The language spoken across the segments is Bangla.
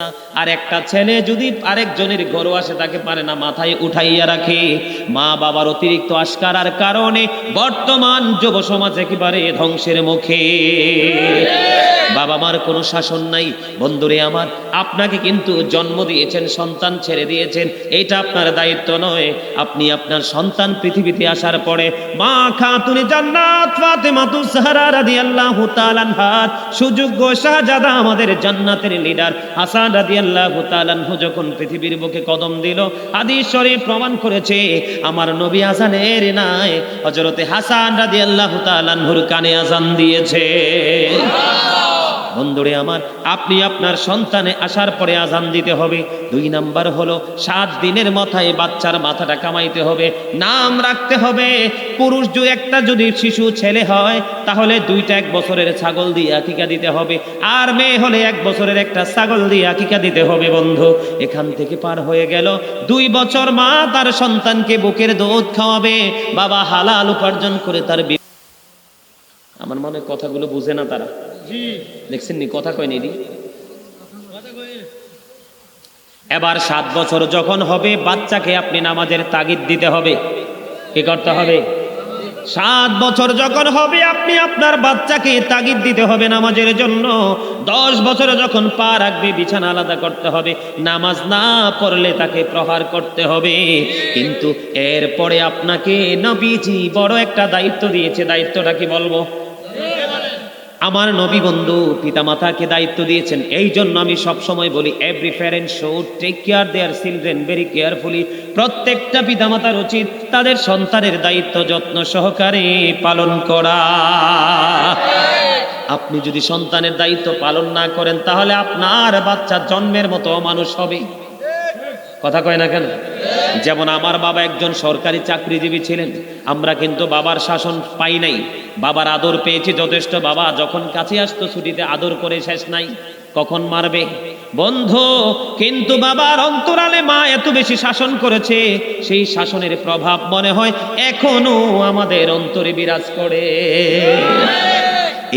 আর একটা ছেলে যদি আরেকজনের ঘরে আসে তাকে পারে না মাথায় উঠাইয়া রাখে। মা বাবার অতিরিক্ত আশকারার কারণে বর্তমান যুব সমাজ একেবারে ধ্বংসের মুখে। বাবা মার কোনো শাসন নাই। বন্ধুরে আমার, আপনাকে কিন্তু জন্ম দিয়েছেন, সন্তান ছেড়ে দিয়েছেন, এটা আপনার দায়িত্ব নয়। আপনি আপনার সন্তান পৃথিবীতে আসার পরে মা খাতুনে জান্নাত ফাতেমাতুজ জাহরা রাদিয়াল্লাহু তাআলা আনহার সুযোগ্য শাহজাদা আমাদের জান্নাতের লিডার হাসান রাদিয়াল্লাহু তাআলা আনহু যখন পৃথিবীর বুকে কদম দিল, হাদিস শরীফ প্রমাণ করেছে আমার নবী আজানের নাই, হযরতে হাসান রাদিয়াল্লাহু তাআলা আনহুর কানে আজান দিয়েছে। বন্ধুরে আমার, আপনি আপনার সন্তানে আসার পরে আজান দিতে হবে। 2 নাম্বার হলো 7 দিনের মাথায় বাচ্চার মাথাটা কামাইতে হবে, নাম রাখতে হবে। পুরুষ যদি শিশু ছেলে হয় তাহলে 2টা 1 বছরের ছাগল দিয়ে আকিকা দিতে হবে, আর মেয়ে হলে 1 বছরের একটা ছাগল দিয়ে আকিকা দিতে হবে। বন্ধু, এখান থেকে পার হয়ে গেল 2 বছর মা তার সন্তানকে বুকের দুধ খাওয়াবে, বাবা হালাল উপার্জন করে তার। আমার মনে কথাগুলো বুঝে না তারা, দেখছেন নি কথা কয় নি। এবার 7 বছর যখন হবে বাচ্চাকে আপনি নামাজের তাগিদ দিতে হবে। কি করতে হবে? 7 বছর যখন হবে আপনি আপনার বাচ্চাকে তাগিদ দিতে হবে নামাজের জন্য। 10 বছরে যখন পা রাখবে বিছানা আলাদা করতে হবে, নামাজ না পড়লে তাকে প্রহার করতে হবে। কিন্তু এরপরে আপনাকে নবীজি বড় একটা দায়িত্ব দিয়েছে। দায়িত্বটা কি বলবো? আমার নবী বন্ধু পিতামাতাকে দায়িত্ব দিয়েছেন। এই জন্য আমি সবসময় বলি, every parent should take care their children very carefully. প্রত্যেকটা পিতামাতার উচিত তাদের সন্তানের দায়িত্ব যত্ন সহকারে পালন করা। আপনি যদি সন্তানের দায়িত্ব পালন না করেন তাহলে আপনার বাচ্চা জন্মের মতো মানুষ হবে। কথা কয় না কেন? যেমন আমার বাবা একজন সরকারি চাকরিজীবী ছিলেন, আমরা কিন্তু বাবার শাসন পাই নাই, বাবার আদর পেয়েছি যথেষ্ট। বাবা যখন কাছে আসতো ছুটিতে আদর করে শেষ নাই, কখন মারবে বন্ধু। কিন্তু বাবার অন্তরালে মা এত বেশি শাসন করেছে, সেই শাসনের প্রভাব মনে হয় এখনো আমাদের অন্তরে বিরাজ করে।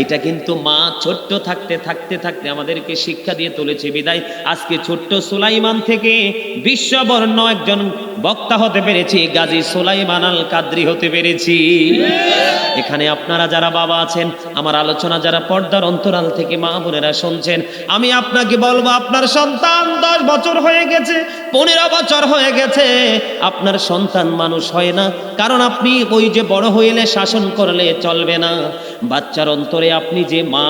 এটা কিন্তু মা ছোট্ট থাকতে থাকতে থাকতে আমাদেরকে শিক্ষা দিয়ে তুলেছে বিদায় আজকে ছোট্ট সুলাইমান থেকে বিশ্ববর্ণ একজন বক্তা হতে পেরেছি, গাজী সুলাইমান আল কাদরি হতে পেরেছি। এখানে আপনারা যারা বাবা আছেন, আমার আলোচনা যারা পর্দার অন্তরাল থেকে মা বোনেরা শুনছেন, আমি আপনাকে বলবো, আপনার সন্তান 10 বছর হয়ে গেছে, 15 বছর হয়ে গেছে, আপনার সন্তান মানুষ হয় না, কারণ আপনি ওই যে বড় হইলে শাসন করলে চলবে না। বাচ্চার অন্তরে আপনি যে মা,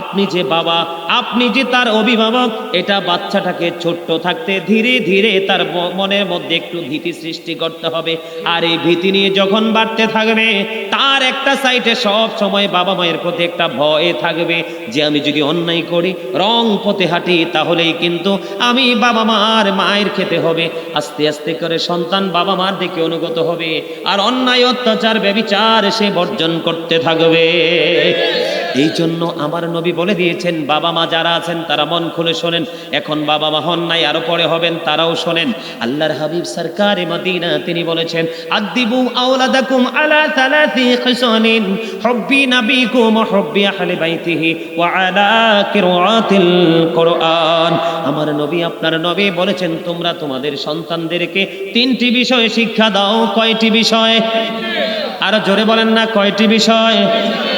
আপনি যে বাবা, আপনি যে তার অভিভাবক, এটা বাচ্চাটাকে ছোট্ট থাকতে ধীরে ধীরে তার মনের মধ্যে একটু ভীতি সৃষ্টি করতে হবে। আর এই ভীতি নিয়ে যখন বাড়তে থাকবে, তার একটা সাইডে সব সময় বাবা মায়ের প্রতি একটা ভয় থাকবে যে আমি যদি অন্যায় করি, রং পথে হাঁটি, তাহলেই কিন্তু আমি বাবা মার মায়ের খেতে হবে। আস্তে আস্তে করে সন্তান বাবা মার দিকে অনুগত হবে, আর অন্যায় অত্যাচার ব্যভিচার সে বর্জন করতে থাকবে। এই জন্য আমার নবী বলে দিয়েছেন, বাবা মা যারা আছেন তারা মন খুলে শোনেন। এখন বাবা মা হন নাই, আরো পরে হবেন, তারাও শোনেন। আল্লাহর হাবিব সরকারে মদিনা তিনি বলেছেন, আদিবু আওলাদাকুম আলা সালাসি খিসানিন হুব্বি নবিকুম ওয়া হুব্বি আহলি বাইতিহি ওয়া আলা কিরাআতিল কুরআন। আমার নবী, আপনার নবী বলেছেন, তোমরা তোমাদের সন্তানদেরকে 3টি বিষয় শিক্ষা দাও। কয়টি বিষয়? আরো জোরে বলেন না, কয়টি বিষয়?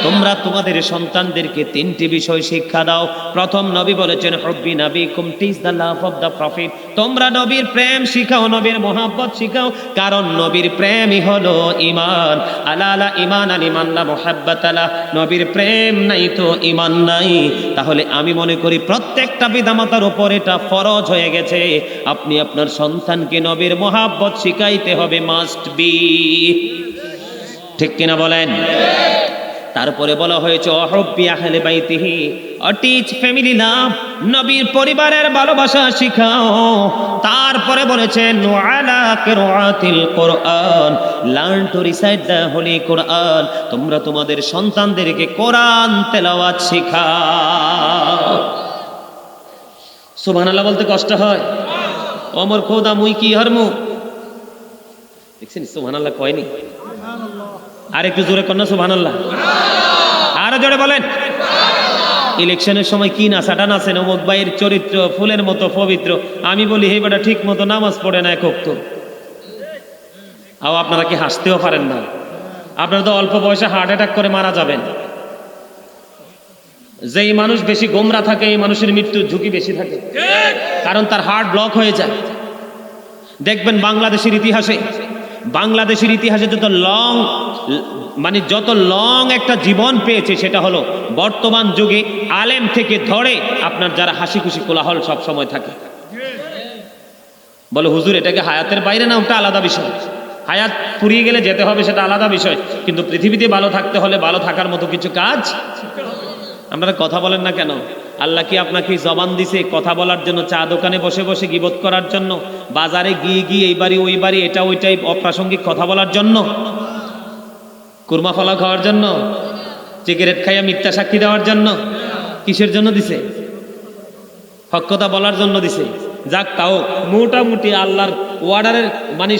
তোমরা তোমাদের সন্তানদেরকে 3টি বিষয় শিক্ষা দাও। প্রথম নবী বলেছেন, হুব্বি নবিকুম, teach the love of the prophet. তোমরা নবীর প্রেম শিখাও, নবীর মোহাব্বত শিখাও, কারণ নবীর প্রেমই হলো ঈমান। আলা লা ঈমান লিমান লা মুহাব্বাতা লা, নবীর প্রেম নাই তো ঈমান নাই। তাহলে আমি মনে করি প্রত্যেকটা পিতামাতার উপর এটা ফরজ হয়ে গেছে, আপনি আপনার সন্তানকে নবীর মোহাব্বত শিখাইতে হবে, মাস্ট বি। ঠিক কিনা বলেন? তারপরে বলা হয়েছে ওয়াহুব্বি আহলি বাইতিহি, টিচ ফ্যামিলি লাভ, নবীর পরিবারের ভালোবাসা শিখাও। তারপরে বলেছেন ওয়ালা কিরাআতিল কুরআন, learn to recite the holy Quran, তোমরা তোমাদের সন্তানদেরকে কোরআন তেলাওয়াত শিখাও। সুবহানাল্লাহ বলতে কষ্ট হয়? ওমর খোদা মুই কি হরমু, দেখছেন সুবহানাল্লাহ কয়নি? আর একটু জোরে কন্যা সুবহানাল্লাহ, আরো জোরে বলেন। ইলেকশনের সময় কি নাচাটা নাচেন, অমুক ভাইয়ের চরিত্র ফুলের মতো পবিত্র। আমি বলি হে বেটা ঠিক মতো নামাজ পড়ে না এক ওয়াক্ত। আপনারা কি হাসতেও পারেন না? আপনারা তো অল্প বয়সে হার্ট অ্যাটাক করে মারা যাবেন। যেই মানুষ বেশি গোমরা থাকে এই মানুষের মৃত্যুর ঝুঁকি বেশি থাকে, কারণ তার হার্ট ব্লক হয়ে যায়। দেখবেন বাংলাদেশের ইতিহাসে যত লং একটা জীবন পেয়েছে সেটা হলো বর্তমান যুগে আলেম থেকে ধরে আপনার যারা হাসি খুশি কোলাহল সব সময় থাকে। বলে হুজুর এটাকে হায়াতের বাইরে না, ওটা আলাদা বিষয়। হায়াত ফুরিয়ে গেলে যেতে হবে সেটা আলাদা বিষয়, কিন্তু পৃথিবীতে ভালো থাকতে হলে ভালো থাকার মতো কিছু কাজ। আপনারা কথা বলেন না কেন? আল্লাহ কি আপনাকে জবান দিছে কথা বলার জন্য, চা দোকানে বসে বসে গীবত করার জন্য, বাজারে গিয়ে এই বাড়ি ওই বাড়ি এটা ওইটাই অপ্রাসঙ্গিক কথা বলার জন্য, কুরমা ফলা খাওয়ার জন্য, সিগারেট খাইয়া মিথ্যা সাক্ষী দেওয়ার জন্য? কিসের জন্য দিছে? হক কথা বলার জন্য দিছে। যাক, তাও মোটামুটি আল্লাহর ওয়ার্ডারের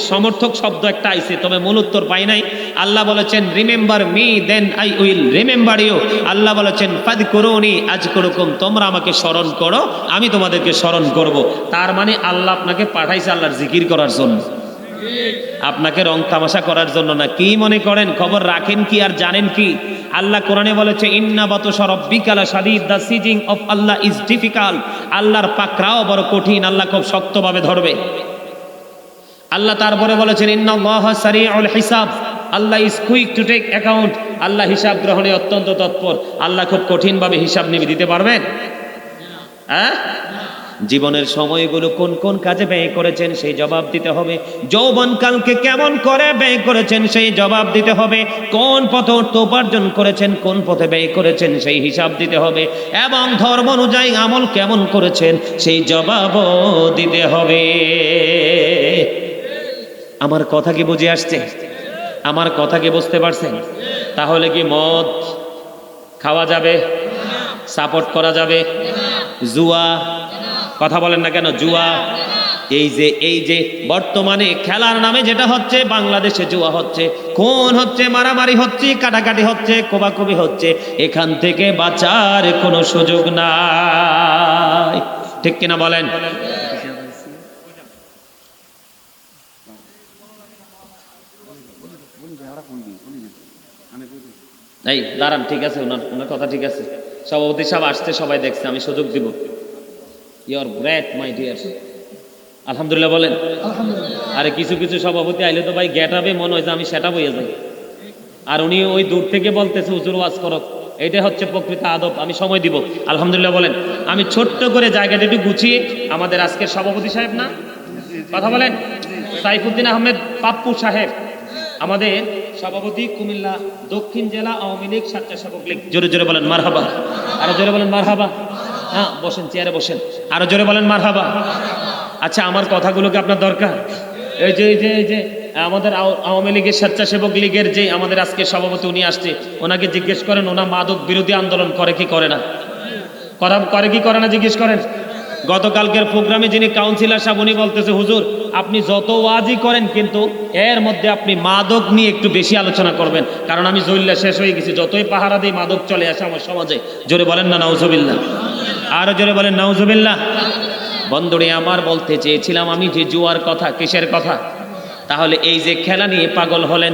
সমর্থক শব্দ একটা আইছে, তবে মূল উত্তর পাই নাই। আল্লাহ বলেছেন remember me then I will remember you. আল্লাহ বলেছেন ফাযকুরুনি আযকুরুকুম, তোমরা আমাকে স্মরণ করো আমি তোমাদেরকে স্মরণ করব। তার মানে আল্লাহ আপনাকে পাঠাইছে আল্লাহর জিকির করার জন্য, আপনাকে রং তামাশা করার জন্য না। কি মনে করেন খবর রাখেন কি আর জানেন কি? আল্লাহ কোরআনে বলেছে ইন্না বাতশা রাব্বিকা লাশাদীদ, the seizing of Allah is difficult. আল্লাহর পাকড়াও বড় কঠিন, আল্লাহ খুব শক্তভাবে ধরবে। আল্লাহ তারপরে বলেছেন ইন্নাল্লাহা সারিউল হিসাব, Allah is quick to take account. আল্লাহ হিসাব গ্রহণে অত্যন্ত তৎপর। আল্লাহ খুব কঠিনভাবে হিসাব নিয়ে দিতে পারবেন? হ্যাঁ, জীবনের সময়গুলো কোন কোন কাজে ব্যয় করেছেন সেই জবাব দিতে হবে। যৌবনকালকে কেমন করে ব্যয় করেছেন সেই জবাব দিতে হবে। কোন পথে অর্থ উপার্জন করেছেন, কোন পথে ব্যয় করেছেন সেই হিসাব দিতে হবে। এবং ধর্ম অনুযায়ী আমল কেমন করেছেন সেই জবাবও দিতে হবে। আমার কথা কি বুঝে আসছে? আমার কথা কি বুঝতে পারছেন? তাহলে কি মদ খাওয়া যাবে? সাপোর্ট করা যাবে? জুয়া, কথা বলেন না কেন? জুয়া, এই যে বর্তমানে খেলার নামে যেটা হচ্ছে, বাংলাদেশে জুয়া হচ্ছে, খুন হচ্ছে, মারামারি হচ্ছে, কাটাকাটি হচ্ছে, কোবাকুবি হচ্ছে, এখান থেকে বাঁচার কোনো সুযোগ নাই। ঠিক কিনা বলেন? এই দাঁড়ান, ঠিক আছে, ওনার কথা ঠিক আছে। সভাপতি সাহেব আসতে সবাই দেখছে, আমি সুযোগ দিব। ইউর গ্রেট মাই ডিয়ার, আলহামদুলিল্লাহ বলেন। আরে কিছু কিছু সভাপতি আইলে তো ভাই গেট আপে মনে হয় যে আমি সেটা বইয়ে যাই, আর উনি ওই দূর থেকে বলতেছে হুজুর ওয়াজ করো। এটাই হচ্ছে প্রকৃত আদব। আমি সময় দিব, আলহামদুলিল্লাহ বলেন। আমি ছোট্ট করে জায়গাটা একটু গুছিয়ে, আমাদের আজকের সভাপতি সাহেব না, কথা বলেন, সাইফুদ্দিন আহমেদ পাপ্পু সাহেব, আমাদের সভাপতি কুমিল্লা দক্ষিণ জেলা আওয়ামী লীগ স্বেচ্ছাসেবক লীগ। জোরে জোরে বলেন মারহাবা, আরো জোরে বলেন মারহাবা। হ্যাঁ বসেন, চেয়ারে বসেন, আরো জোরে বলেন মারহাবা। আচ্ছা, আমার কথাগুলোকে আপনার দরকার? এই যে আমাদের আওয়ামী লীগের স্বেচ্ছাসেবক লীগের যে আমাদের আজকে সভাপতি, উনি আসছে, ওনাকে জিজ্ঞেস করেন ওনা মাদক বিরোধী আন্দোলন করে কি করে না, করে কি করে না জিজ্ঞেস করেন। গতকালকের প্রোগ্রামে যিনি কাউন্সিলর সাহেব, উনি বলতেছে হুজুর আপনি যত ওয়াজই করেন কিন্তু এর মধ্যে আপনি মাদক নিয়ে একটু বেশি আলোচনা করবেন, কারণ আমি জইল্লা শেষ হয়ে গেছি, যতই পাহারা দিয়ে মাদক চলে আসে আমার সমাজে। জোরে বলেন না নাউজুবিল্লাহ, আরো জোরে বলেন নাউজুবিল্লাহ। বন্ধুরে আমার, বলতে চেয়েছিলাম আমি যে জুয়ার কথা, কিসের কথা? তাহলে এই যে খেলা নিয়ে পাগল হলেন,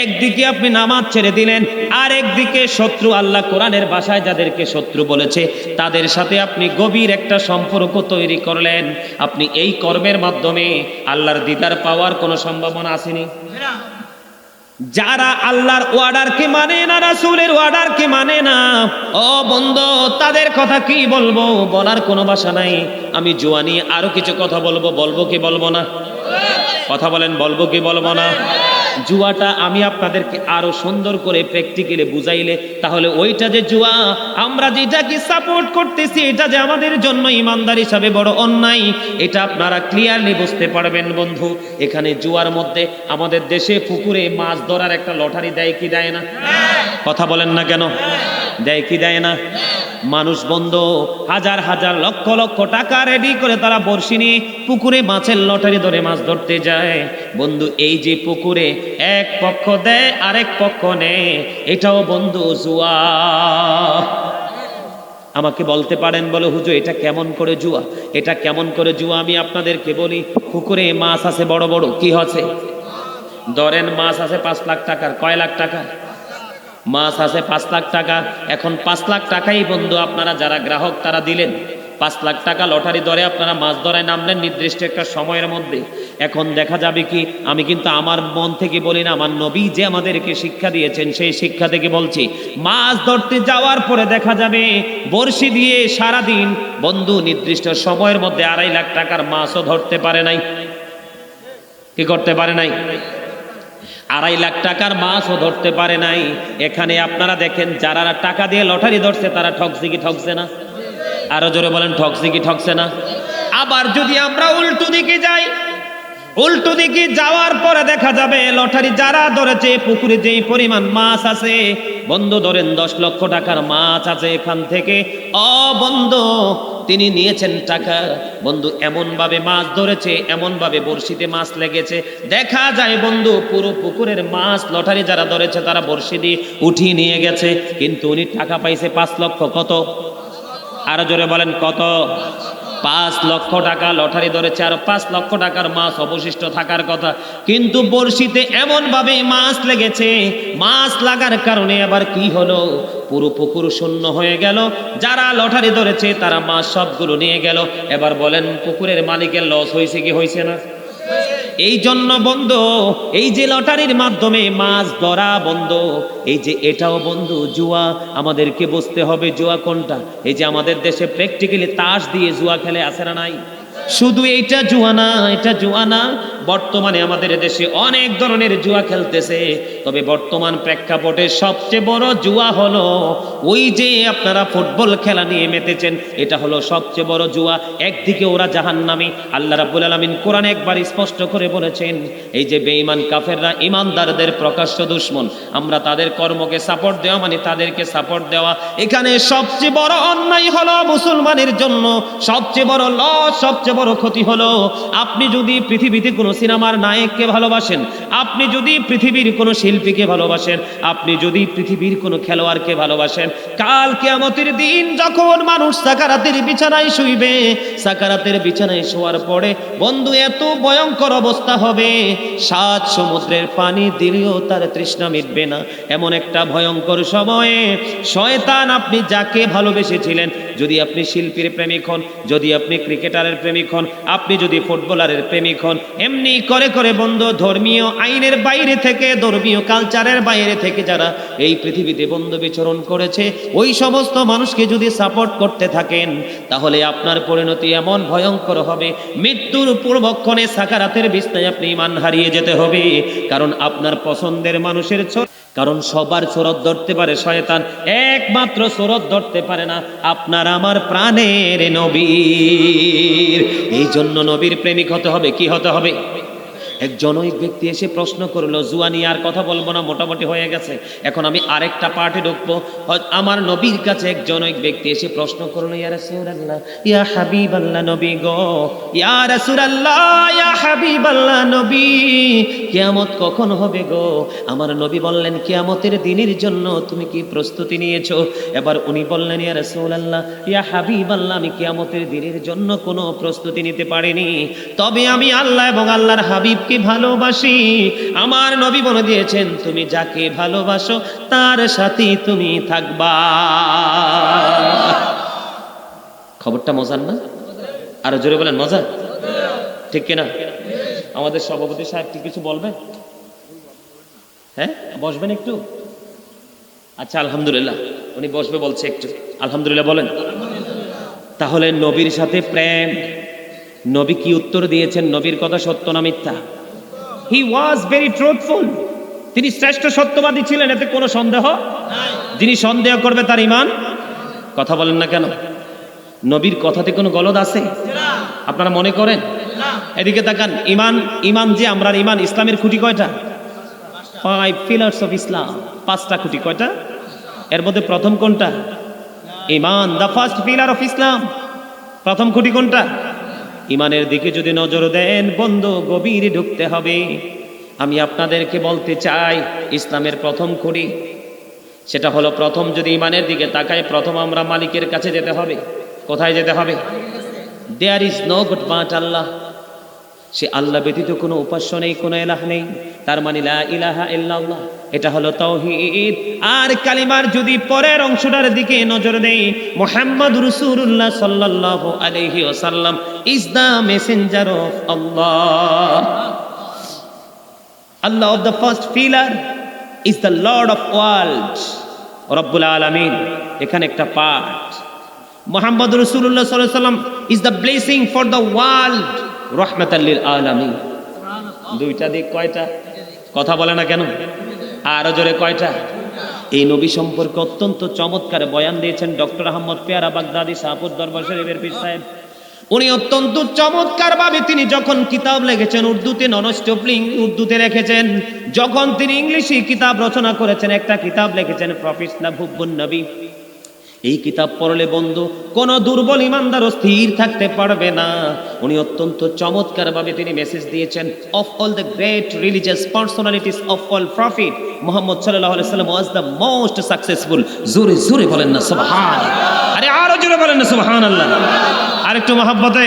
একদিকে আপনি নামাজ ছেড়ে দিলেন, আর একদিকে শত্রু, আল্লাহ কোরআনের ভাষায় যাদেরকে শত্রু বলেছে তাদের সাথে আপনি গভীর একটা সম্পর্ক তৈরি করলেন। আপনি এই কর্মের মাধ্যমে আল্লাহর দিদার পাওয়ার কোনো সম্ভাবনা আসেনি? যারা আল্লাহর অর্ডারকে মানে না, রাসূলের অর্ডারকে মানে না, ও বন্ধু তাদের কথা কি বলবো, বলার কোনো ভাষা নাই। আমি জুয়া নিয়ে আরো কিছু কথা বলবো কি বলবো না? কথা বলেন, বলবো কি বলবো না? জুয়াটা আমি আপনাদেরকে আরো সুন্দর করে প্র্যাকটিক্যালি বুঝাইলে, তাহলে ওইটা যে জুয়া, আমরা যেটাকে সাপোর্ট করতেছি, এটা যে আমাদের জন্য ইমানদার হিসাবে বড় অন্যায়, এটা আপনারা ক্লিয়ারলি বুঝতে পারবেন। বন্ধু, এখানে জুয়ার মধ্যে আমাদের দেশে পুকুরে মাছ ধরার একটা লটারি দেয় কি দেয় না? কথা বলেন না কেন? দেয় কি দেয় না? মানুষ বন্ধু হাজার হাজার লক্ষ লক্ষ টাকা রেডি করে তারা বড়শি নিয়ে পুকুরে মাছের লটারি ধরে মাছ ধরতে যায়। বন্ধু, এই যে পুকুরে এক পক্ষ দেয় আরেক পক্ষ নেয়, এটাও বন্ধু জুয়া। আমাকে বলতে পারেন, বলো হুজুর এটা কেমন করে জুয়া, এটা কেমন করে জুয়া? আমি আপনাদেরকে বলি, পুকুরে মাছ আছে বড় বড়, কি আছে? ধরেন মাছ আছে 5 লাখ টাকার। কয় লাখ টাকা? মাছ আছে 5 লাখ টাকার। এখন 5 লাখ টাকাই বন্ধু আপনারা যারা গ্রাহক তারা দিলেন। 5 লাখ টাকা লটারি ধরে আপনারা মাছ ধরায় নামলেন নির্দিষ্ট একটা সময়ের মধ্যে। এখন দেখা যাবে কি, আমি কিন্তু আমার মন থেকে বলি না, আমার নবী যে আমাদেরকে শিক্ষা দিয়েছেন সেই শিক্ষা থেকে বলছি, মাছ ধরতে যাওয়ার পরে দেখা যাবে বড়শি দিয়ে সারাদিন বন্ধু নির্দিষ্ট সময়ের মধ্যে 2.5 লাখ টাকার মাছও ধরতে পারে নাই। কি করতে পারে নাই? 2.5 লাখ টাকার মাছও ধরতে পারে নাই। এখানে আপনারা দেখেন যারা টাকা দিয়ে লটারি ধরছে তারা ঠকছে কি ঠকছে না? আরো জোরে বলেন, ঠকছে কি ঠকছে না? আবার যদি আমরা উল্টো দিকে যাই, উল্টো দিকে যাওয়ার পরে দেখা যাবে লটারি যারা ধরেছে পুকুরে যেই পরিমাণ মাছ আছে বন্ধু, ধরেন 10 লক্ষ টাকার মাছ আছে, এখান থেকে বন্ধু তিনি নিয়েছেন টাকা। বন্ধু এমন ভাবে মাছ ধরেছে, এমন ভাবে বড়শিতে মাছ লেগেছে, দেখা যায় বন্ধু পুরো পুকুরের মাছ লটারি যারা ধরেছে তারা বড়শি দিয়ে উঠিয়ে নিয়ে গেছে, কিন্তু উনি টাকা পাইছে 5 লক্ষ। কত? আরো জোরে বলেন কত? 5 লক্ষ টাকা লটারি ধরেছে, আর 5 লক্ষ টাকার মাছ অবশিষ্ট থাকার কথা, কিন্তু বড়শিতে এমন ভাবে মাছ লেগেছে, মাছ লাগার কারণে আবার কি হলো, পুরো পুকুর শূন্য হয়ে গেল। যারা লটারি ধরেছে তারা মাছ সবগুলো নিয়ে গেল। এবার বলেন পুকুরের মালিকের লস হয়েছে কি হয়েছে না? এই জন্য বন্ধু, এই যে লটারির মাধ্যমে মাছ ধরা বন্ধু, এই যে এটাও বন্ধু জুয়া। আমাদেরকে বুঝতে হবে জুয়া কোনটা। এই যে আমাদের দেশে প্র্যাকটিক্যালি তাস দিয়ে জুয়া খেলে, আছে না নাই? শুধু এইটা জুয়া না, এটা জুয়া না, বর্তমানে আমাদের দেশে অনেক ধরনের জুয়া খেলতেছে। তবে বর্তমান প্রেক্ষাপটে সবচেয়ে বড় জুয়া হলো ওই যে আপনারা ফুটবল খেলা নিয়ে মেতেছেন, এটা হলো সবচেয়ে বড় জুয়া। একদিকে ওরা জাহান্নামী, আল্লাহ রাব্বুল আলামিন কোরআনে একবার স্পষ্ট করে বলেছেন, এই যে বেঈমান কাফেররা ইমানদারদের প্রকাশ্য দুশমন, আমরা তাদের কর্মকে সাপোর্ট দেওয়া মানে তাদেরকে সাপোর্ট দেওয়া। এখানে সবচেয়ে বড় অন্যায় হলো মুসলমানের জন্য সবচেয়ে বড় লস, সবচেয়ে বড় ক্ষতি হলো, আপনি যদি পৃথিবীতে কোনো সিনেমার নায়ককে ভালোবাসেন, আপনি যদি পৃথিবীর কোনো শিল্পীকে ভালোবাসেন, আপনি যদি পৃথিবীর কোনো খেলোয়াড়কে ভালোবাসেন, কাল কিয়ামতের দিন যখন মানুষ সাকারাতের বিছানায় শুইবে, সাকারাতের বিছানায় শোয়ার পরে বন্ধু এত ভয়ঙ্কর অবস্থা হবে, 7 সমুদ্রের পানি দিলেও তার তৃষ্ণা মিটবে না। এমন একটা ভয়ঙ্কর সময়ে শয়তান আপনি যাকে ভালোবেসেছিলেন, যদি আপনি শিল্পীর প্রেমিক হন, যদি আপনি ক্রিকেটারের প্রেমিক হন, আপনি যদি ফুটবলারের প্রেমিক হন, এমনি করে করে বন্ধু ধর্মীয় আইনের বাইরে থেকে, ধর্মীয় কালচারের বাইরে থেকে যারা এই পৃথিবীতে বন্ধু বিচরণ করেছে, ওই সমস্ত মানুষকে যদি সাপোর্ট করতে থাকেন, তাহলে আপনার পরিণতি এমন ভয়ঙ্কর হবে, মৃত্যুর পূর্বক্ষণে সাকারাতের বিছানায় আপনি ঈমান হারিয়ে যেতে হবে। কারণ আপনার পছন্দের মানুষের কারণ সবার সুরত ধরতে পারে শয়তান, একমাত্র সুরত ধরতে পারে না আপনার আমার প্রাণের নবীর। এই জন্য নবীর প্রেমিক হতে হবে। কি হতে হবে? এক জনৈক ব্যক্তি এসে প্রশ্ন করলো, জুয়া নিয়ে আর কথা বলবো না, মোটামুটি হয়ে গেছে, এখন আমি আরেকটা পার্টে ঢুকবো। আমার নবীর কাছে এক জনৈক ব্যক্তি এসে প্রশ্ন করলো, ইয়া রাসূলুল্লাহ, ইয়া হাবিবাল্লাহ নবী গো, ইয়া রাসূলুল্লাহ, ইয়া হাবিবাল্লাহ নবী, কিয়ামত কখন হবে গো? আমার নবী বললেন, কিয়ামতের দিনের জন্য তুমি কি প্রস্তুতি নিয়েছো? এবার উনি বললেন, ইয়া রাসূলুল্লাহ, ইয়া হাবিবাল্লাহ, আমি কিয়ামতের দিনের জন্য কোনো প্রস্তুতি নিতে পারিনি, তবে আমি আল্লাহ এবং আল্লাহর হাবিবকে ভালোবাসি। আমার নবী বলে দিয়েছেন, তুমি যাকে ভালোবাসো তার সাথেই তুমি থাকবা। খবরটা মজার না? আরো জোরে বলেন মজা, ঠিক কিনা? আমাদের সভাপতি সাহেব কি কিছু বলবেন? হ্যাঁ, বসবেন একটু? আচ্ছা, আলহামদুলিল্লাহ, উনি বসবে বলছে একটু, আলহামদুলিল্লাহ বলেন। তাহলে নবীর সাথে প্রেম, নবী কি উত্তর দিয়েছেন? নবীর কথা সত্য না মিথ্যা? হি ওয়াজ ভেরি ট্রুথফুল, তিনি শ্রেষ্ঠ সত্যবাদী ছিলেন, এতে কোনো সন্দেহ নাই। যিনি সন্দেহ করবে তার ঈমান, কথা বলেন না কেন? নবীর কথাতে কোনো গলদ আছে আপনারা মনে করেন? এদিকে তাকান, ঈমান, ঈমান যে আমরা ঈমান, ইসলামের খুঁটি কয়টা? 5 পিলার্স অফ ইসলাম, 5টা খুঁটি। কয়টা? এর মধ্যে প্রথম কোনটা? ঈমান, the first pillar of Islam. প্রথম খুঁটি কোনটা? ঈমানের দিকে যদি নজর দেন বন্ধু, গভীরে ঢুকতে হবে। আমি আপনাদেরকে বলতে চাই, ইসলামের প্রথম খুঁটি, সেটা হলো প্রথম যদি ইমানের দিকে তাকায়, প্রথম আমরা মালিকের কাছে যেতে হবে। কোথায় যেতে হবে? There is no god but Allah. সে আল্লাহ ব্যতীত কোনো উপাস্য নেই, কোনো ইলাহ নেই। তার মানে লা ইলাহা ইল্লাল্লাহ, এটা হলো তাওহীদ। আর কালিমার যদি পরের অংশটার দিকে নজর দেই, মুহাম্মদুর রাসূলুল্লাহ সাল্লাল্লাহু আলাইহি ওয়াসাল্লাম is the Messenger of Allah. Allah of the first pillar is the Lord of world, রব্বুল আলামিন। এখানে একটা পার্ট, মুহাম্মদুর রাসূলুল্লাহ সাল্লাল্লাহু আলাইহি ওয়াসাল্লাম is the blessing for the world, রাহমাতাল লিল আলামিন। দুইটা দিক কয়টা? কথা বলে না কেন? আরো জোরে কয়টা? এই নবী সম্পর্কে অত্যন্ত চমৎকার বয়ান দিয়েছেন ডক্টর আহমদ পেয়ারা বাগদাদি শাহপুর দরবার শরীফের পীর সাহেব। উনি অত্যন্ত চমৎকার ভাবে তিনি যখন কিতাব লিখেছেন উর্দুতে, নন স্টপলিং উর্দুতে লিখেছেন। যখন তিনি ইংলিশে কিতাব রচনা করেছেন, একটা কিতাব লিখেছেন প্রফেশনাল হুব্বুন নবী। এই কিতাব পড়লে বন্ধু কোন দুর্বল ইমানদার স্থির থাকতে পারবে না। উনি অত্যন্ত চমৎকার ভাবে তিনি মেসেজ দিয়েছেন, of all the great religious personalities of all profit Muhammad সাল্লাল্লাহু আলাইহি ওয়াসাল্লাম ওয়াজ দ্য মোস্ট সাকসেসফুল। জোরে জোরে বলেন না সুবহানাল্লাহ। আরে আরো জোরে বলেন না সুবহানাল্লাহ। আরেকটু মহব্বতে।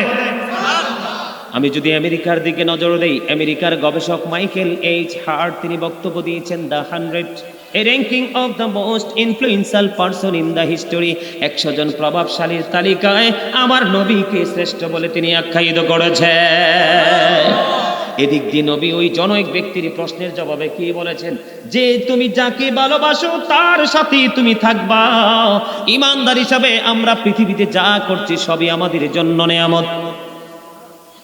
আমি যদি আমেরিকার দিকে নজর দেই, আমেরিকার গবেষক মাইকেল এইচ হার্ট তিনি বক্তব্য দিয়েছেন the 100 a ranking of the most influential person in the history। 100 জন প্রভাবশালীর তালিকায় আমার নবীকে শ্রেষ্ঠ বলে তিনি আখ্যায়িত করেছেন। এদিক দিয়ে নবী ওই জনৈক ব্যক্তির প্রশ্নের জবাবে কি বলেছেন, যে তুমি যাকে ভালোবাসো তার সাথে তুমি থাকবা। ইমানদার হিসাবে আমরা পৃথিবীতে যা করছি সবই আমাদের জন্য নেয়ামত।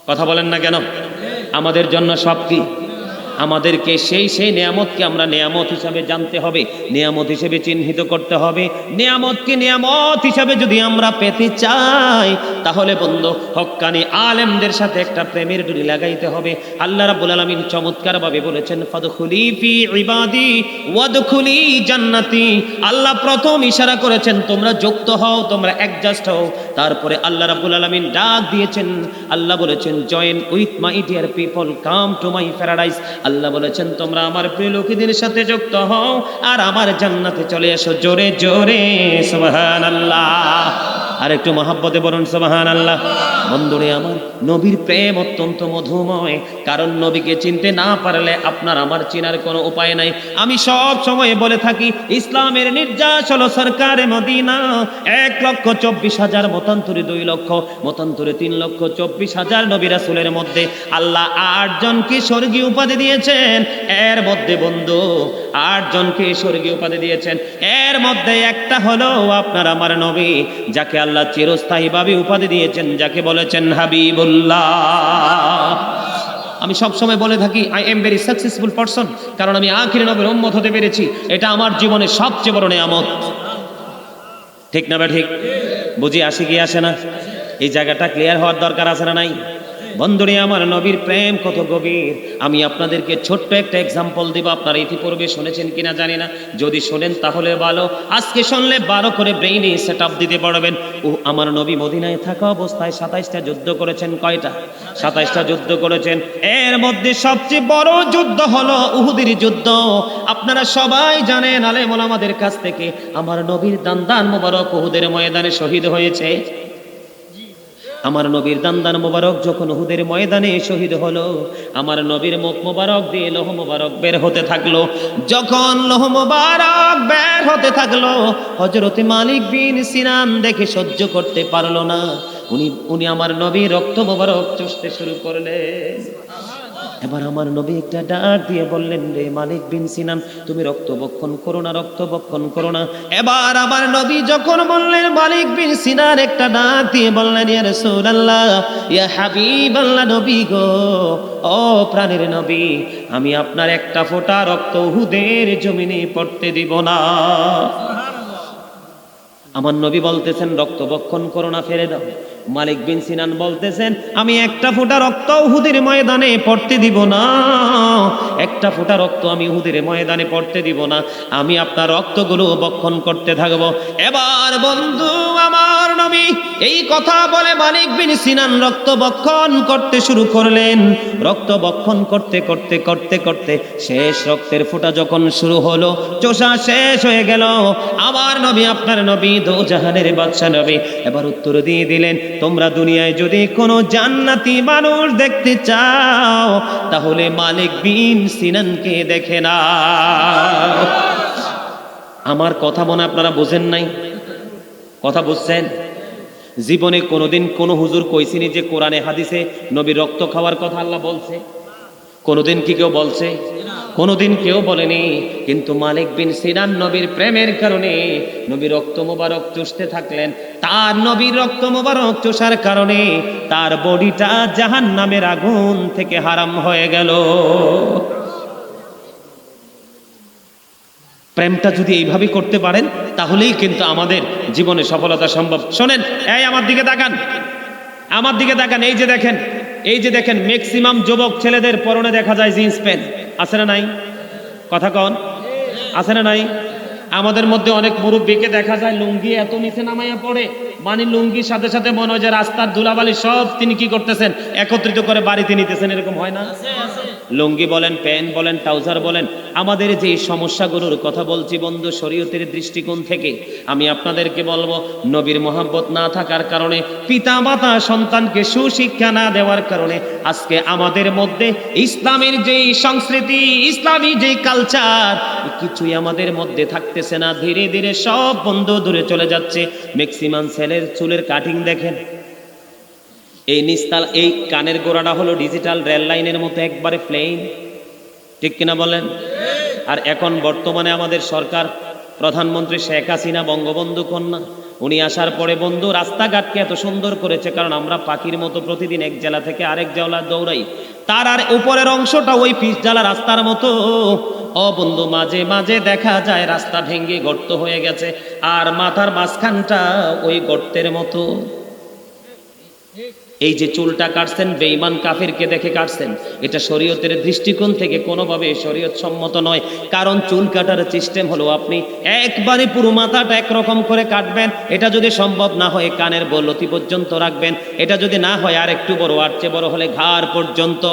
কথা বলেন না কেন? আমাদের জন্য সব কি? আমাদেরকে সেই নেয়ামতকে আমরা নেয়ামত হিসাবে জানতে হবে, নেয়ামত হিসেবে চিহ্নিত করতে হবে। নেয়ামতকে নেয়ামত হিসাবে যদি আমরা পেতে চাই, তাহলে বন্ধু হক্কানি আলেমদের সাথে একটা প্রেমের ডুরি লাগাইতে হবে। আল্লাহ রাব্বুল আলামিন চমৎকার ভাবে বলেছেন, ফাদখুলি ফি ইবাদি ওয়াদখুলি জান্নাতি। আল্লাহ প্রথম ইশারা করেছেন তোমরা যুক্ত হও, তোমরা অ্যাডজাস্ট হও। তারপরে আল্লাহ রাব্বুল আলামিন ডাক দিয়েছেন, আল্লাহ বলেছেন join with my dear people, come to my paradise. আল্লাহ বলেছেন তোমরা আমার প্রিয় লোকেদের সাথে যুক্ত হও আর আমার জান্নাতে চলে এসো। জোরে জোরে সুবহানাল্লাহ। আর একটু মহব্বতে বলুন সুবহানাল্লাহ। বন্ধুরে আমার, নবীর প্রেম অত্যন্ত মধুময়, কারণ নবীকে চিনতে না পারলে আপনার আমার চিনার কোনো উপায় নাই। আমি সব সময় বলে থাকি, ইসলামের নির্যাস হলো সরকারে মদিনা। 1,24,000 মতান্তরে 2 লক্ষ, মতান্তরে 3,24,000 নবী রাসূলের মধ্যে আল্লাহ 8 জনকে স্বর্গীয় উপাধি দিয়েছেন। এর মধ্যে বন্ধু 8 জনকে স্বর্গীয় উপাধি দিয়েছেন। এর মধ্যে একটা হলো আপনার আমার নবী, যাকে আল্লাহ চিরস্থায়ীভাবে উপাধি দিয়েছেন, যাকে বলেছেন হাবিবুল্লাহ। আমি সব সময় বলে থাকি I am very successful person, কারণ আমি আখির নবীর উম্মত হতে পেরেছি। এটা আমার জীবনের সবচেয়ে বড় নিয়ামত। ঠিক না? ঠিক বুঝি আসে কি আসে না? এই জায়গাটা ক্লিয়ার হওয়ার দরকার আছে না নাই? বন্ধুরে আমার, নবীর প্রেম কত গভীর। আমি আপনাদেরকে ছোট্ট একটা এক্সাম্পল দিব। আপনারা ইতিপূর্বে শুনেছেন কিনা জানি না, যদি শোনেন তাহলে ভালো, আজকে শুনলে 12 করে ব্রেইনে সেট আপ দিতে পারবেন। ও আমার নবী মদিনায় থাকা অবস্থায় 27টা যুদ্ধ করেছেন। কয়টা? 27টা যুদ্ধ করেছেন। এর মধ্যে সবচেয়ে বড় যুদ্ধ হলো উহুদের যুদ্ধ। আপনারা সবাই জানেন আলেম ওলামাদের কাছ থেকে, আমার নবীর দান্দান মোবারক উহুদের ময়দানে শহীদ হয়েছে। আমার নবীর দান্দান মোবারক যখন উহুদের ময়দানে শহীদ হলো, আমার নবীর মুখ মোবারক দিয়ে লোহ মোবারক বের হতে থাকলো। যখন লোহ মোবারক বের হতে থাকলো, হযরতে মালিক বিন সিনান দেখে সহ্য করতে পারলো না। উনি আমার নবীর রক্ত মোবারক চুষতে শুরু করলেন। এবার আমার নবী একটা ডাক দিয়ে বললেন, রে মালিক বিন সিনান, তুমি রক্ত বক্ষণ করো না, রক্ত বক্ষণ করো না। এবার আমার নবী যখন বললেন, মালিক বিন সিনান একটা ডাক দিয়ে বললেন, ইয়া রাসূলুল্লাহ, ইয়া হাবিবাল্লাহ, নবী গো, ও প্রাণের নবী, আমি আপনার একটা ফোঁটা রক্ত উহুদের জমিনে পড়তে দিব না। আমার নবী বলতেছেন রক্ত বক্ষণ করো না, ফেলে দাও। মালিক বিন সিনান বলতেছেন, আমি একটা ফোঁটা রক্ত উহুদের ময়দানে পড়তে দিব না, একটা ফোঁটা রক্ত আমি উহুদের ময়দানে পড়তে দিব না, আমি আপনার রক্তগুলো বক্ষণ করতে থাকবো। এবার বন্ধু আমার নবী এই কথা বলে মালিক বিন সিনান রক্ত বক্ষণ করতে শুরু করলেন। রক্ত বক্ষণ করতে করতে করতে করতে শেষ রক্তের ফোঁটা যখন শুরু হলো, চোষা শেষ হয়ে গেল, আমার নবী আপনার নবী দোজাহানের বাদশা নবী এবার উত্তর দিয়ে দিলেন, তোমরা দুনিয়ায় যদি কোনো জান্নাতি মানুষ দেখতে চাও তাহলে মালিক বিন সিনানকে দেখে না। আমার কথা মনে আপনারা বোঝেন নাই? কথা বুঝছেন? জীবনে কোনোদিন কোনো হুজুর কইছিনি যে কোরআনে হাদিসে নবীর রক্ত খাওয়ার কথা আল্লাহ বলছে? কোনোদিন কি কেউ বলছে? কোনোদিন কেউ বলেনি। কিন্তু মালিক বিন সিনান নবীর প্রেমের কারণে নবীর রক্ত মোবারক চুষতে থাকলেন। তার নবীর রক্ত মোবারক চুষার কারণে তার বডিটা জাহান্নামের আগুন থেকে হারাম হয়ে গেল। প্রেমটা যদি এইভাবে করতে পারেন তাহলেই কিন্তু আমাদের জীবনে সফলতা সম্ভব। শোনেন, এই আমার দিকে তাকান, আমার দিকে তাকান। এই যে দেখেন, এই যে দেখেন, ম্যাক্সিমাম যুবক ছেলেদের পরনে দেখা যায় জিন্স প্যান্ট, আছে না নাই? কথা কন, আছে না নাই? আমাদের মধ্যে অনেক মুরব্বীকে দেখা যায় লুঙ্গি এত নিচে নামাইয়া পড়ে, মানে লুঙ্গির সাথে সাথে মনে হয় যে রাস্তার ধুলাবালি সব তিনি কি করতেছেন, একত্রিত করে বাড়িতে নিতেছেন। এরকম হয় না? লুঙ্গি বলেন, প্যান্ট বলেন, ট্রাউজার বলেন, আমাদের যে সমস্যাগুলোর কথা বলছি বন্ধু শরীয়তের দৃষ্টিকোণ থেকে, আমি আপনাদেরকে বলবো, নবীর মহব্বত না থাকার কারণে, পিতা মাতা সন্তানকে সুশিক্ষা না দেওয়ার কারণে আজকে আমাদের মধ্যে ইসলামের যেই সংস্কৃতি, ইসলামী যেই কালচার, কিছুই আমাদের মধ্যে থাকতেছে না। ধীরে ধীরে সব বন্ধু দূরে চলে যাচ্ছে। ম্যাক্সিমাম ছেলের চুলের কাটিং দেখেন, এই নিস্তাল, এই কানের গোড়াটা হলো ডিজিটাল রেল লাইনের মতো একবারে প্লেন, ঠিক কিনা বলেন? আর এখন বর্তমানে আমাদের সরকার, প্রধানমন্ত্রী শেখ হাসিনা বঙ্গবন্ধু কন্যা, উনি আসার পরে বন্ধু রাস্তাঘাটকে এত সুন্দর করেছে, কারণ আমরা পাখির মতো প্রতিদিন এক জেলা থেকে আরেক জেলা দৌড়াই, তার আর উপরের অংশটা ওই পিচ জ্বালা রাস্তার মতো। ও বন্ধু, মাঝে মাঝে দেখা যায় রাস্তা ভেঙে গর্ত হয়ে গেছে, আর মাথার মাঝখানটা ওই গর্তের মতো। এই যে চুলটা কাটছেন, বেঈমান কাফিরকে দেখে কাটছেন, এটা শরীয়তের দৃষ্টিকোণ থেকে কোনোভাবে শরীয়ত সম্মত নয়। কারণ চুল কাটার সিস্টেম হলো আপনি একবারে পুরো মাথাটা একরকম করে কাটবেন, এটা যদি সম্ভব না হয় কানের বলতি পর্যন্ত রাখবেন, এটা যদি না হয় আর একটু বড়, আর চেয়ে বড় হলে ঘাড় পর্যন্ত,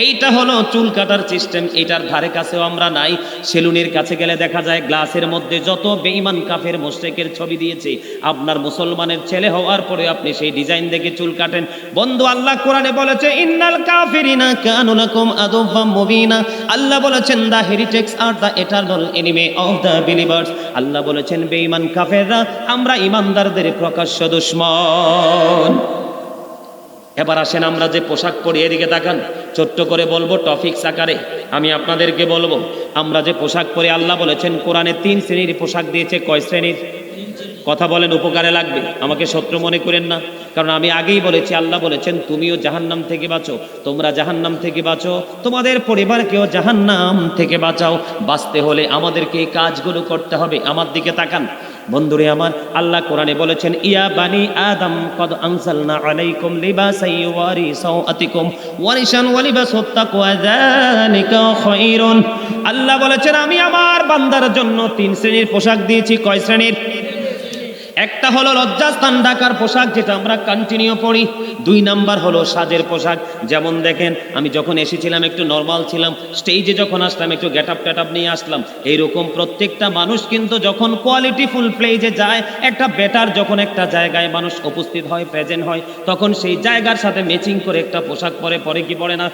এইটা হলো চুল কাটার সিস্টেম। এটার ধারে কাছেও আমরা নাই। সেলুনের কাছে গেলে দেখা যায় গ্লাসের মধ্যে যত বেঈমান কাফের মুশরিকের ছবি দিয়েছে, আপনার মুসলমানের ছেলে হওয়ার পরে আপনি সেই ডিজাইন দেখে চুল কাটেন। বন্ধু, আল্লাহ কোরআনে বলেছে, ইন্নাল কাফিরিনা কানু লাকুম আদুওয়াম মুবিনা। আল্লাহ বলেছেন, the heretics are the eternal enemy of the believers. আল্লাহ বলেছেন, বেঈমান কাফেররা আমরা ইমানদারদের প্রকাশ্য দুশমন। এবার আসেন আমরা যে পোশাক পরি, এদিকে তাকান, ছোট্ট করে বলবো টপিক আকারে আমি আপনাদেরকে বলবো, আমরা যে পোশাক পরি, আল্লাহ বলেছেন কোরআনে 3 শ্রেণীর পোশাক দিয়েছে। কয় শ্রেণীর? কথা বলেন, উপকারে লাগবে, আমাকে শত্রু মনে করেন না। কারণ আমি আগেই বলেছি, আল্লাহ বলেছেন তুমিও জাহান্নাম থেকে বাঁচো, তোমরা জাহান্নাম থেকে বাঁচো, তোমাদের পরিবারকেও জাহান্নাম থেকে বাঁচাও। বাঁচতে হলে আমাদেরকে এই কাজগুলো করতে হবে। আমার দিকে তাকান বন্ধুরে আমার, আল্লাহ কোরআনে বলেছেন, ইয়া বানি আদম কদ আনজালনা আলাইকুম লিবাসান ইউয়ারি সাওআতিকুম ওয়ারিশান ওয়া লিবাসুত তাকওয়া যালিকা খায়রুন। আল্লাহ বলেছেন, আমি আমার বান্দার জন্য 3 শ্রেণীর পোশাক দিয়েছি। কয় শ্রেণীর? একটা হলো লজ্জাস্থান ঢাকার পোশাক, যেটা আমরা কন্টিনিউ পড়ি। 2 নাম্বার হলো সাজের পোশাক। যেমন দেখেন, আমি যখন এসেছিলাম একটু নর্মাল ছিলাম, স্টেজে যখন আসলাম একটু গেটআপ টেটআপ নিয়ে আসলাম। এইরকম প্রত্যেকটা মানুষ কিন্তু যখন কোয়ালিটিফুল প্লেজে যায়, একটা বেটার যখন একটা জায়গায় মানুষ উপস্থিত হয়, প্রেজেন্ট হয়, তখন সেই জায়গার সাথে ম্যাচিং করে একটা পোশাক পরে কি পরে না?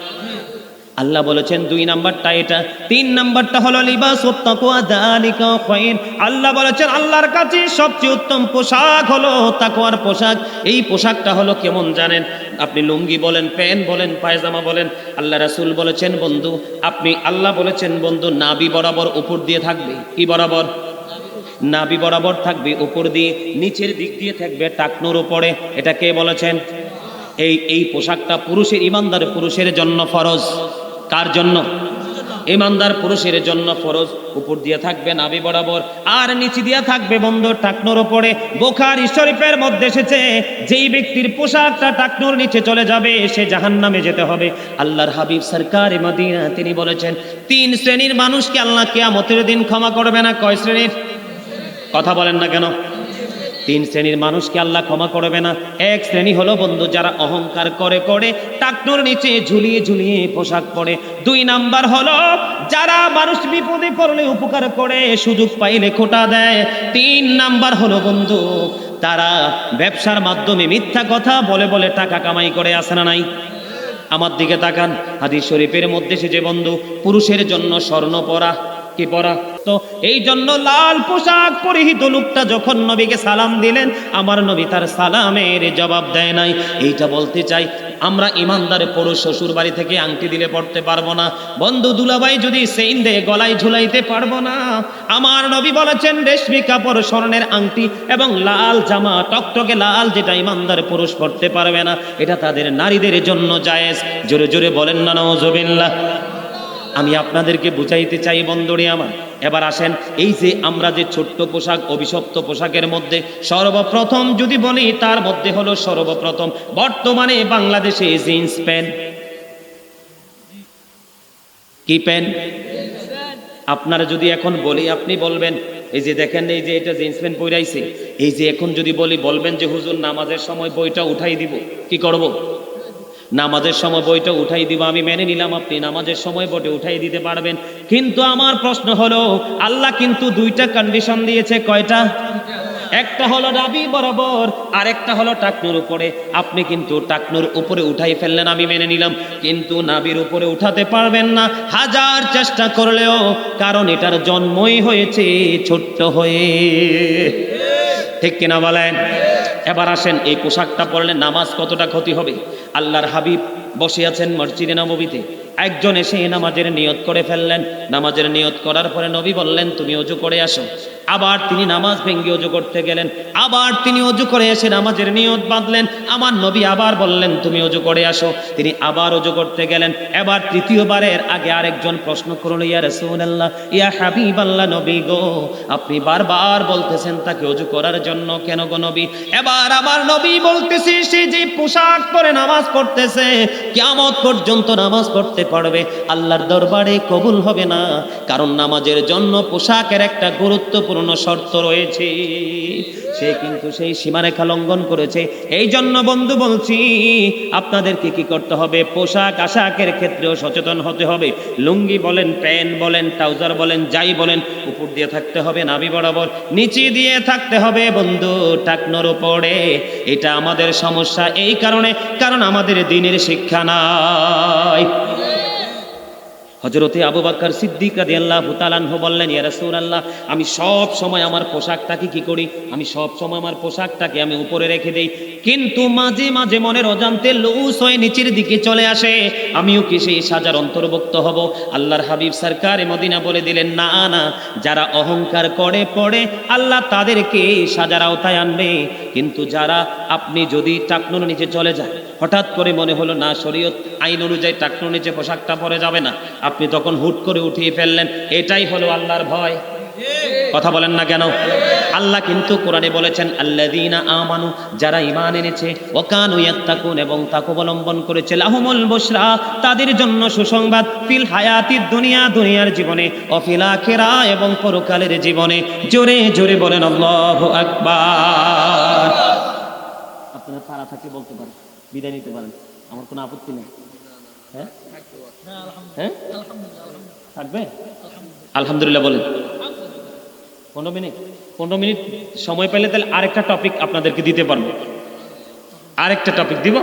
আল্লাহ বলেছেন 2 নাম্বারটা এটা। 3 নাম্বারটা হলো লিবাসুত তাকওয়া যালিকা খায়র। আল্লাহ বলেছেন আল্লাহর কাছে সবচেয়ে উত্তম পোশাক হলো তাকওয়ার পোশাক। এই পোশাকটা হলো কেমন জানেন? আপনি লুঙ্গি বলেন, প্যান্ট বলেন, পায়জামা বলেন, আল্লাহ রাসূল বলেছেন বন্ধু, আপনি আল্লাহ বলেছেন বন্ধু নাভি বরাবর উপর দিয়ে থাকবে। কি বরাবর? নাভি বরাবর থাকবে উপর দিয়ে, নিচের দিক দিয়ে থাকবে টাকনুর উপরে। এটা কে বলেছেন? এই পোশাকটা পুরুষের, ইমানদার পুরুষের জন্য ফরজ। কার জন্য? ইমানদার পুরুষের জন্য ফরজ উপর দিয়ে থাকবে নাভি বরাবর, আর নিচে দিয়ে থাকবে বন্ধ টাকনোর উপরে। বুখারী শরীফের মধ্যে এসেছে, যেই ব্যক্তির পোশাকটা টাকনোর নিচে চলে যাবে সে জাহান্নামে যেতে হবে। আল্লাহর হাবিব সরকারে মদিনা তিনি বলেছেন, 3 শ্রেণীর মানুষকে আল্লাহ কিয়ামতের দিন ক্ষমা করবে না। কয় শ্রেণীর? কথা বলেন না কেন? 3 শ্রেণীর মানুষকে আল্লাহ ক্ষমা করবে না। এক শ্রেণী হলো বন্ধু, যারা অহংকার করে করে টাকনোর নিচে ঝুলিয়ে ঝুলিয়ে পোশাক পরে। 2 নাম্বার হলো যারা মানুষ বিপদে পড়লে উপকার করে, সুযোগ পাইলে খোঁটা দেয়। 3 নাম্বার হলো বন্ধু, তারা ব্যবসার মাধ্যমে মিথ্যা কথা বলে বলে টাকা কামাই করে। আছে না নাই? আমার দিকে তাকান, হাদিস শরীফের মধ্যে সে যে বন্ধু পুরুষের জন্য স্বর্ণ পরা, কি পরা? তো এই জন্য লাল পোশাক পরিহিত লোকটা যখন নবীকে সালাম দিলেন, আমার নবী তার সালামের জবাব দেয় নাই। এইটা বলতে চাই, আমরা ইমানদার পুরুষ শ্বশুর বাড়ি থেকে আংটি দিলে পড়তে পারবো না। বন্ধু দুলাভাই যদি সেইন দিয়ে গলায় ঝুলাইতে পারবো না। আমার নবী বলেছেন, রেশমি কাপড়, স্বর্ণের আংটি এবং লাল জামা, টকটকে লাল, যেটা ইমানদার পুরুষ পড়তে পারবে না, এটা তাদের নারীদের জন্য জায়েজ। জোরে জোরে বলেন না নাউজুবিল্লাহ। আমি আপনাদেরকে বুঝাইতে চাই বন্ধুরে আমার। এবার আসেন, এই যে আমরা যে ছোট্ট পোশাক, অভিশপ্ত পোশাকের মধ্যে সর্বপ্রথম যদি বলি, তার মধ্যে হলো সর্বপ্রথম বর্তমানে বাংলাদেশে জিন্স প্যান্ট। কি প্যান্ট? আপনারা যদি এখন বলি, আপনি বলবেন, এই যে দেখেন, এই যে এটা জিন্স প্যান্ট পরাইছে, এই যে এখন যদি বলি, বলবেন যে হুজুর নামাজের সময় বইটা উঠাই দিব। কি করব? নামাজের সময় বইটা উঠাই দিব। আমি মেনে নিলাম আপনি নামাজের সময় বইটা উঠাই দিতে পারবেন, কিন্তু আমার প্রশ্ন হলো, আল্লাহ কিন্তু 2টা কন্ডিশন দিয়েছে। কয়টা? একটা হলো নাভি বরাবর, আর একটা হলো টাকনুর উপরে। আপনি কিন্তু টাকনুর উপরে উঠাই ফেললেন, আমি মেনে নিলাম, কিন্তু নাভির উপরে উঠাতে পারবেন না হাজার চেষ্টা করলেও, কারণ এটার জন্মই হয়েছে ছোট্ট হয়ে। ঠিক কিনা বলেন? এবার আসেন, এই পোশাকটা পরলে নামাজ কতটা ক্ষতি হবে? আল্লাহর হাবিব বসে আছেন মসজিদে নববীতে, একজন এসে নামাজের নিয়ত করে ফেললেন। নামাজের নিয়ত করার পরে নবী বললেন, তুমি ওযু করে আসো। আবার তিনি নামাজ ভেঙে ওযু করতে গেলেন, আবার তিনি ওযু করে এসে নামাজের নিয়ত বাঁধলেন। আমার নবী আবার বললেন, তুমি ওযু করে আসো। তিনি আবার ওযু করতে গেলেন। এবার তৃতীয়বারের আগে আরেকজন প্রশ্ন করল, ইয়া রাসূলুল্লাহ, ইয়া হাবিবাল্লাহ, নবী গো, আপনি বারবার বলতেছেন তাকে ওযু করার জন্য, কেন গো নবী? এবার আমার নবী বলতেছে, সে যে পোশাক পরে নামাজ পড়তেছে, কিয়ামত পর্যন্ত নামাজ পড়তে পারবে, আল্লাহর দরবারে কবুল হবে না, কারণ নামাজের জন্য পোশাকের একটা গুরুত্বপূর্ণ শর্ত রয়েছে। সে কিন্তু সেই সীমারেখা লঙ্ঘন করেছে। এই জন্য বন্ধু বলছি, আপনাদেরকে কি করতে হবে? পোশাক আশাকের ক্ষেত্রেও সচেতন হতে হবে। লুঙ্গি বলেন, প্যান্ট বলেন, ট্রাউজার বলেন, যাই বলেন, উপর দিয়ে থাকতে হবে নাভি বরাবর, নিচে দিয়ে থাকতে হবে বন্ধু টাকনোর উপরে। এটা আমাদের সমস্যা এই কারণে, কারণ আমাদের দ্বীনের শিক্ষা নাই। হযরতে আবু বকর সিদ্দিক রাদিয়াল্লাহু তাআলা আনহু বললেন, ইয়া রাসূলুল্লাহ, আমি সব সময় আমার পোশাকটাকে কি করি? আমি সব সময় আমার পোশাকটাকে আমি উপরে রেখে দেই, কিন্তু মাঝে মাঝে মনের অজান্তে লুজ হয়ে নিচের দিকে চলে আসে। আমিও কি সেই সাজার অন্তর্ভুক্ত হব? আল্লাহর হাবিব সরকারে মদিনা বলে দিলেন, না না, যারা অহংকার করে পড়ে আল্লাহ তাদেরকে সাজার আওতায় আনবে, কিন্তু যারা, আপনি যদি টাকনুর নিচে চলে যায়, হঠাৎ করে মনে হলো না শরীয়ত আইন অনুযায়ী টাকনুর নিচে পোশাকটা পরে যাবে না, আপনি তখন হুট করে উঠিয়ে ফেললেন, এটাই হলো আল্লাহর ভয়। কথা বলেন না কেন? আল্লাহ কিন্তু কোরআনে বলেছেন, আল্লাযীনা আমানু, যারা ঈমান এনেছে, ওয়া কানু ইয়াত্তাকুন, এবং তাকওয়া অবলম্বন করেছে, লাহুমুল বুশরা, তাদের জন্য সুসংবাদ, ফিল হায়াতিদ দুনিয়া, দুনিয়ার জীবনে, ও ফিল আখিরা, এবং পরকালের জীবনে। জোরে জোরে বলেন আল্লাহু আকবার। আপনারা তারা থাকলে বলতে পারেন, বিদায় নিতে পারেন, আমার কোনো আপত্তি নেই। হ্যাঁ হ্যাঁ, থাকবে? আলহামদুলিল্লাহ বলেন। 15 মিনিট সময় পেলে তাহলে আরেকটা টপিক আপনাদেরকে দিতে পারবো। আরেকটা টপিক দিব।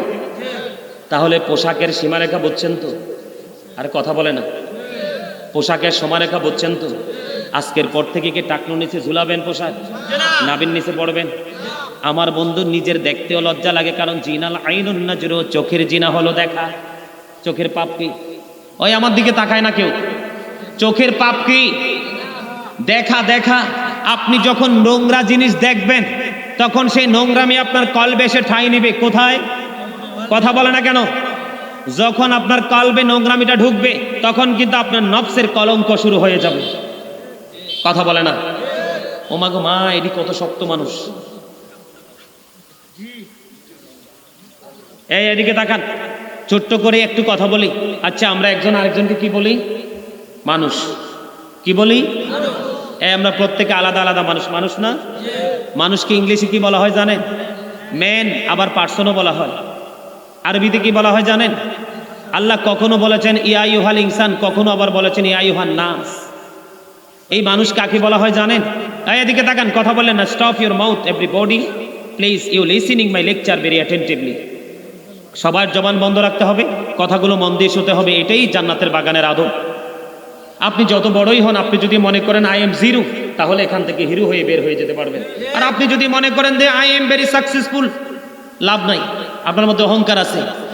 তাহলে পোশাকের সীমারেখা বুঝছেন তো? আর কথা বলে না, পোশাকের সীমারেখা বুঝছেন তো? আজকের পর থেকে কি টাকনুর নিচে ঝুলাবেন পোশাক? নাভির নিচে পড়বেন? আমার বন্ধু, নিজের দেখতেও লজ্জা লাগে, কারণ জিনাল আইনুন নাজরু, চোখের জিনা হলো দেখা। চোখের পাপ কি? ওই আমার দিকে তাকায় না কেউ। চোখের পাপ কি? দেখা। দেখা। আপনি যখন নোংরা জিনিস দেখবেন, তখন সেই নোংরামি আপনার কলবে এসে ঠাঁই নিবে। কোথায়? কথা বলে না কেন? যখন আপনার কলবে নোংরামিটা ঢুকবে তখন কিন্তু আপনার নফসের কলঙ্ক শুরু হয়ে যাবে। কথা বলে না? ও মা গো মা, এটি কত শক্ত মানুষ। এই এদিকে তাকান, ছোট্ট করে একটু কথা বলি। আচ্ছা, আমরা একজন আরেকজনকে কি বলি? মানুষ। কি বলি? আমরা প্রত্যেকে আলাদা আলাদা মানুষ। মানুষ না? মানুষকে ইংলিশে কি বলা হয় জানেন? ম্যান, আবার পার্সনও বলা হয়। আরবিতে কি বলা হয় জানেন? আল্লাহ কখনো বলেছেন ইয়া আইয়ুহাল ইনসান, কখনো আবার বলেছেন ইয়া আইয়ুহান নাস। এই মানুষ কাকে বলা হয় জানেন? এদিকে তাকান, কথা বললেন না। Stop your mouth everybody, please you listening my lecture very attentively. সবার জবান বন্ধ রাখতে হবে, কথাগুলো মন দিয়ে শুনতে হবে। এটাই জান্নাতের বাগানের আদব। আপনি যত বড়ই হন, আপনি যদি মনে করেন আই এম জিরো, তাহলে এখান থেকে হিরো হয়ে বের হয়ে যেতে পারবেন। আর আপনি যদি মনে করেন যে আই এম ভেরি সাকসেসফুল, লাভ নাই, আপনার মধ্যে অহংকার আছে।